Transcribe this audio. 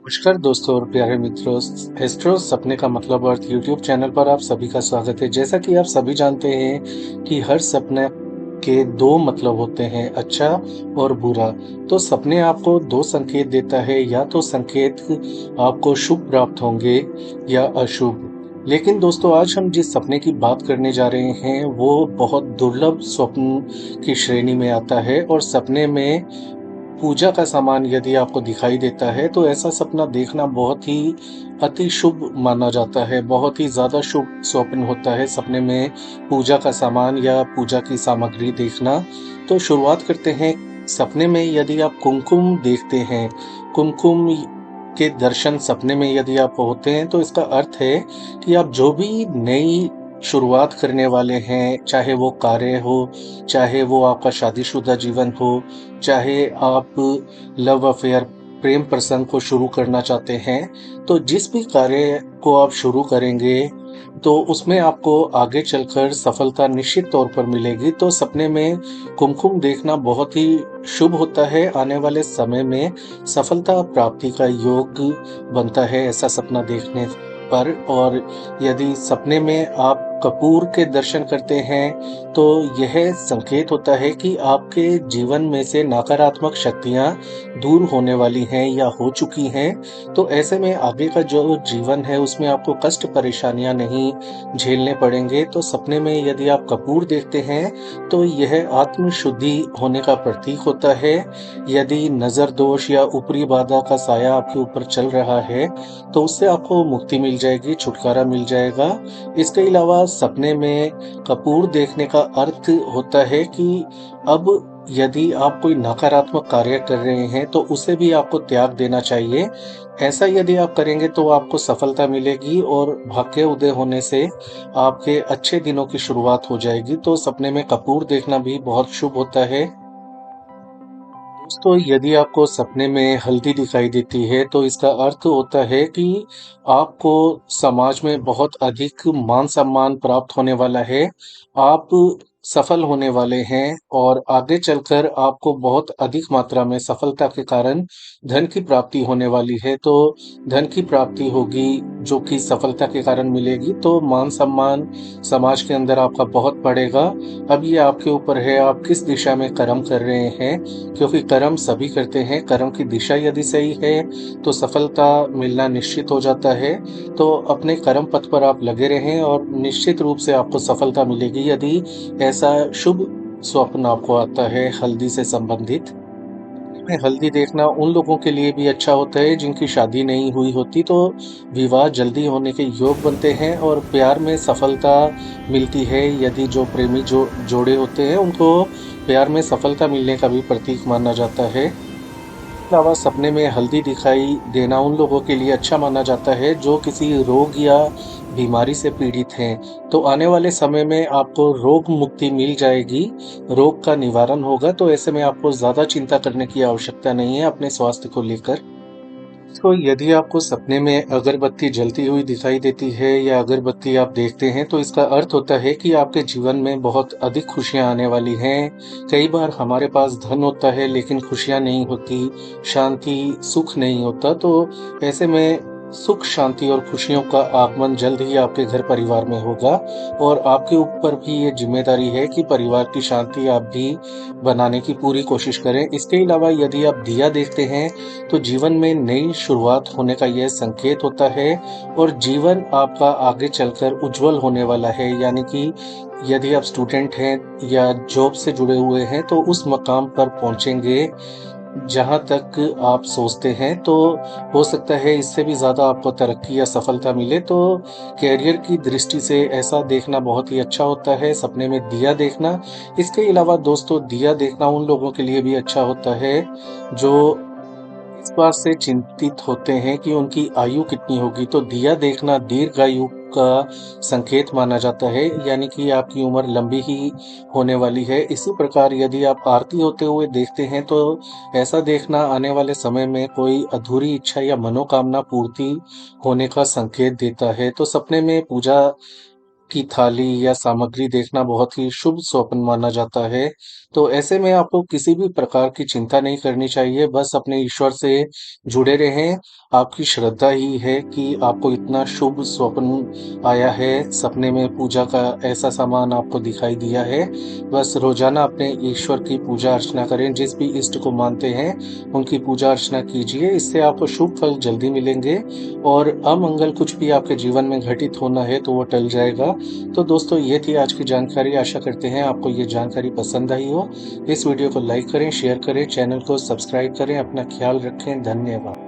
नमस्कार दोस्तों और प्यारे मित्रों। एस्ट्रो सपने का मतलब अर्थ यूट्यूब चैनल पर आप सभी का स्वागत है। जैसा कि आप सभी जानते हैं कि हर सपने के दो मतलब होते हैं, अच्छा और बुरा। तो सपने आपको दो संकेत देता है, या तो संकेत आपको शुभ प्राप्त होंगे या अशुभ। लेकिन दोस्तों, आज हम जिस सपने की बात करने जा रहे हैं वो बहुत दुर्लभ स्वप्न की श्रेणी में आता है। और सपने में पूजा का सामान यदि आपको दिखाई देता है तो ऐसा सपना देखना बहुत ही अति शुभ माना जाता है। बहुत ही ज्यादा शुभ स्वप्न होता है सपने में पूजा का सामान या पूजा की सामग्री देखना। तो शुरुआत करते हैं। सपने में यदि आप कुमकुम देखते हैं, कुमकुम के दर्शन सपने में यदि आप होते हैं, तो इसका अर्थ है कि आप जो भी नई शुरुआत करने वाले हैं, चाहे वो कार्य हो, चाहे वो आपका शादीशुदा जीवन हो, चाहे आप लव अफेयर प्रेम प्रसंग को शुरू करना चाहते हैं, तो जिस भी कार्य को आप शुरू करेंगे तो उसमें आपको आगे चलकर सफलता निश्चित तौर पर मिलेगी। तो सपने में कुमकुम देखना बहुत ही शुभ होता है। आने वाले समय में सफलता प्राप्ति का योग बनता है ऐसा सपना देखने पर। और यदि सपने में आप कपूर के दर्शन करते हैं तो यह संकेत होता है कि आपके जीवन में से नकारात्मक शक्तियां दूर होने वाली हैं या हो चुकी हैं। तो ऐसे में आगे का जो जीवन है उसमें आपको कष्ट परेशानियां नहीं झेलने पड़ेंगे। तो सपने में यदि आप कपूर देखते हैं तो यह आत्म शुद्धि होने का प्रतीक होता है। यदि नजर दोष या ऊपरी बाधा का साया आपके ऊपर चल रहा है तो उससे आपको मुक्ति मिल जाएगी, छुटकारा मिल जाएगा। इसके अलावा सपने में कपूर देखने का अर्थ होता है कि अब यदि आप कोई नकारात्मक कार्य कर रहे हैं तो उसे भी आपको त्याग देना चाहिए। ऐसा यदि आप करेंगे तो आपको सफलता मिलेगी और भाग्य उदय होने से आपके अच्छे दिनों की शुरुआत हो जाएगी। तो सपने में कपूर देखना भी बहुत शुभ होता है। दोस्तों, यदि आपको सपने में हल्दी दिखाई देती है तो इसका अर्थ होता है कि आपको समाज में बहुत अधिक मान सम्मान प्राप्त होने वाला है। आप सफल होने वाले हैं और आगे चलकर आपको बहुत अधिक मात्रा में सफलता के कारण धन की प्राप्ति होने वाली है। तो धन की प्राप्ति होगी जो कि सफलता के कारण मिलेगी। तो मान सम्मान समाज के अंदर आपका बहुत बढ़ेगा। अब ये आपके ऊपर है आप किस दिशा में कर्म कर रहे हैं, क्योंकि कर्म सभी करते हैं। कर्म की दिशा यदि सही है तो सफलता मिलना निश्चित हो जाता है। तो अपने कर्म पथ पर आप लगे रहें और निश्चित रूप से आपको सफलता मिलेगी यदि ऐसा शुभ स्वप्न आपको आता है हल्दी से संबंधित। में हल्दी देखना उन लोगों के लिए भी अच्छा होता है जिनकी शादी नहीं हुई होती, तो विवाह जल्दी होने के योग बनते हैं और प्यार में सफलता मिलती है। यदि जो प्रेमी जोड़े होते हैं उनको प्यार में सफलता मिलने का भी प्रतीक माना जाता है। अलावा सपने में हल्दी दिखाई देना उन लोगों के लिए अच्छा माना जाता है जो किसी रोग या बीमारी से पीड़ित हैं। तो आने वाले समय में आपको रोग मुक्ति मिल जाएगी, रोग का निवारण होगा। तो ऐसे में आपको ज़्यादा चिंता करने की आवश्यकता नहीं है अपने स्वास्थ्य को लेकर। तो यदि आपको सपने में अगरबत्ती जलती हुई दिखाई देती है या अगरबत्ती आप देखते हैं तो इसका अर्थ होता है कि आपके जीवन में बहुत अधिक खुशियां आने वाली हैं। कई बार हमारे पास धन होता है लेकिन खुशियां नहीं होती, शांति सुख नहीं होता। तो ऐसे में सुख शांति और खुशियों का आगमन जल्द ही आपके घर परिवार में होगा। और आपके ऊपर भी ये जिम्मेदारी है कि परिवार की शांति आप भी बनाने की पूरी कोशिश करें। इसके अलावा यदि आप दिया देखते हैं तो जीवन में नई शुरुआत होने का यह संकेत होता है और जीवन आपका आगे चलकर उज्जवल होने वाला है। यानी कि यदि आप स्टूडेंट हैं या जॉब से जुड़े हुए हैं तो उस मकाम पर पहुंचेंगे जहां तक आप सोचते हैं। तो हो सकता है इससे भी ज़्यादा आपको तरक्की या सफलता मिले। तो कैरियर की दृष्टि से ऐसा देखना बहुत ही अच्छा होता है, सपने में दिया देखना। इसके अलावा दोस्तों, दिया देखना उन लोगों के लिए भी अच्छा होता है जो इस बात से चिंतित होते हैं कि उनकी आयु कितनी होगी। तो दिया देखना दीर्घायु का संकेत माना जाता है, यानी कि आपकी उम्र लंबी ही होने वाली है। इसी प्रकार यदि आप आरती होते हुए देखते हैं तो ऐसा देखना आने वाले समय में कोई अधूरी इच्छा या मनोकामना पूर्ति होने का संकेत देता है। तो सपने में पूजा की थाली या सामग्री देखना बहुत ही शुभ स्वप्न माना जाता है। तो ऐसे में आपको किसी भी प्रकार की चिंता नहीं करनी चाहिए, बस अपने ईश्वर से जुड़े रहें। आपकी श्रद्धा ही है कि आपको इतना शुभ स्वप्न आया है, सपने में पूजा का ऐसा सामान आपको दिखाई दिया है। बस रोज़ाना अपने ईश्वर की पूजा अर्चना करें, जिस भी इष्ट को मानते हैं, उनकी पूजा अर्चना कीजिए। इससे आपको शुभ फल जल्दी मिलेंगे और अमंगल कुछ भी आपके जीवन में घटित होना है तो वो टल जाएगा। तो दोस्तों, ये थी आज की जानकारी। आशा करते हैं आपको ये जानकारी पसंद आई हो। इस वीडियो को लाइक करें, शेयर करें, चैनल को सब्सक्राइब करें। अपना ख्याल रखें। धन्यवाद।